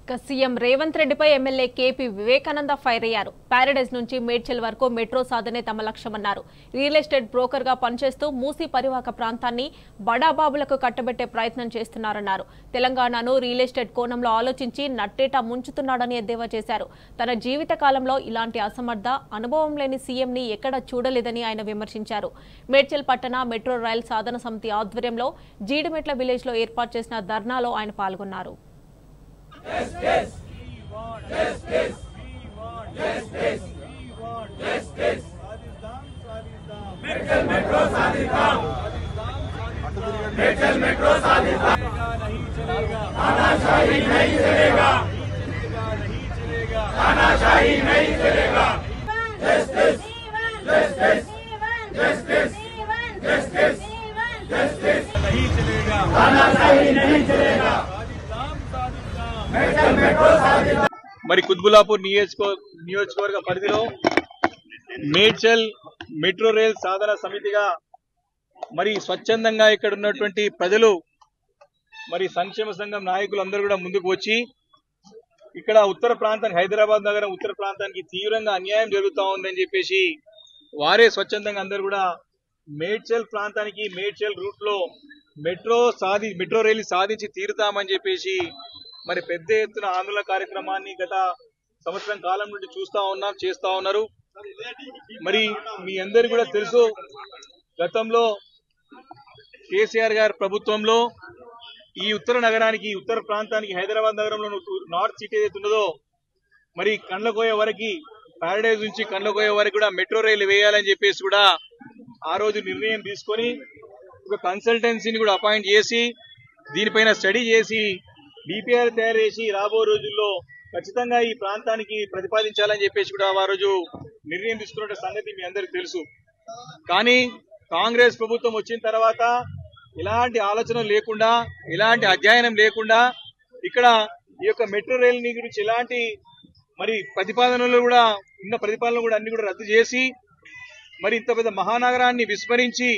CM Revanth రెడ్డిపై MLA KP Vivekananda fire అయ్యారు. Paradise నుంచి మేడ్చల్ వరకు మెట్రో సాధనే తమ లక్ష్యమన్నారు. రియల్ ఎస్టేట్ బ్రోకర్ గా పనిచేస్తూ మూసీ పరివాహక ప్రాంతాన్ని బడాబాబులకు కట్టబెట్టే ప్రయత్నం చేస్తున్నారన్నారు. తెలంగాణను రియల్ ఎస్టేట్ కోణంలో ఆలోచించి నట్టేటా ముంచుతున్నాడని ఎద్దేవా చేశారు. తన జీవిత కాలంలో ఇలాంటి అసమర్థ అనుభవం లేని సీఎంని ఎక్కడా చూడలేదని ఆయన విమర్శించారు. మేడ్చల్ పట్టణ మెట్రో రైల్ సాధన సమితి ఆధ్వర్యంలో జీడిమెట్ల విలేజ్ లో ఏర్పాటు చేసిన ధర్నాలో ఆయన పాల్గొన్నారు. Justice! We want justice! We want justice! We want justice! Metal metro साधिताम! Metal metro साधिताम! नहीं चलेगा! तानाशाही नहीं चलेगा! नहीं चलेगा! तानाशाही नहीं चलेगा! Justice! Justice! Justice! Justice! Justice! नहीं चलेगा! तानाशाही नहीं चलेगा! మరి కుత్బుల్లాపూర్ నియోజకవర్గ పరిధిలో మేడ్చల్ మెట్రో రైల్ సాధన సమితిగా మరి స్వచ్ఛందంగా ఇక్కడ ఉన్నటువంటి ప్రజలు మరి సంక్షేమ సంఘం నాయకులందరూ కూడా ముందుకు వచ్చి ఇక్కడ ఉత్తర ప్రాంతానికి హైదరాబాద్ నగరం ఉత్తర ప్రాంతానికి తీవ్రంగా అన్యాయం జరుగుతూ ఉందని చెప్పేసి వారే స్వచ్ఛందంగా అందరూ కూడా మేడ్చల్ ప్రాంతానికి మేడ్చల్ రూట్ లో మెట్రో రైలు సాధించి తీరుతామని చెప్పేసి మరి పెద్ద ఎత్తున ఆందోళన కార్యక్రమాన్ని గత సంవత్సరం కాలం నుండి చేస్తా ఉన్నారు. మరి మీ అందరికీ కూడా తెలుసు, గతంలో కేసీఆర్ గారి ప్రభుత్వంలో ఈ ఉత్తర నగరానికి ఉత్తర ప్రాంతానికి హైదరాబాద్ నగరంలో నార్త్ సిటీ ఏదైతే ఉన్నదో మరి కండ్లకోయ వరకు ప్యారడైజ్ నుంచి కండ్లకోయ వరకు కూడా మెట్రో రైలు వేయాలని చెప్పేసి కూడా ఆ రోజు నిర్ణయం తీసుకొని ఒక కన్సల్టెన్సీని కూడా అపాయింట్ చేసి దీనిపైన స్టడీ చేసి డిపిఆర్ తయారు చేసి రాబో రోజుల్లో ఖచ్చితంగా ఈ ప్రాంతానికి ప్రతిపాదించాలని చెప్పేసి కూడా ఆ రోజు నిర్ణయం తీసుకున్న సంగతి మీ అందరికి తెలుసు. కానీ కాంగ్రెస్ ప్రభుత్వం వచ్చిన తర్వాత ఎలాంటి ఆలోచన లేకుండా ఎలాంటి అధ్యయనం లేకుండా ఇక్కడ ఈ యొక్క మెట్రో రైలు గురించి ఎలాంటి మరి ప్రతిపాదనలు కూడా ఉన్న ప్రతిపాదనలు కూడా అన్ని కూడా రద్దు చేసి మరి ఇంత పెద్ద మహానగరాన్ని విస్మరించి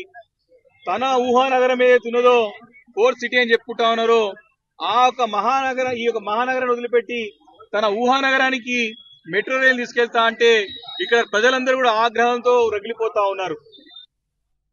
తన ఊహానగరం ఏదైతే ఉన్నదో ఫోర్త్ సిటీ అని చెప్పుకుంటా ఉన్నారో ఈ యొక్క మహానగరాన్ని వదిలిపెట్టి తన ఊహానగరానికి మెట్రో రైలు తీసుకెళ్తా అంటే ఇక్కడ ప్రజలందరూ కూడా ఆగ్రహంతో రగిలిపోతా ఉన్నారు.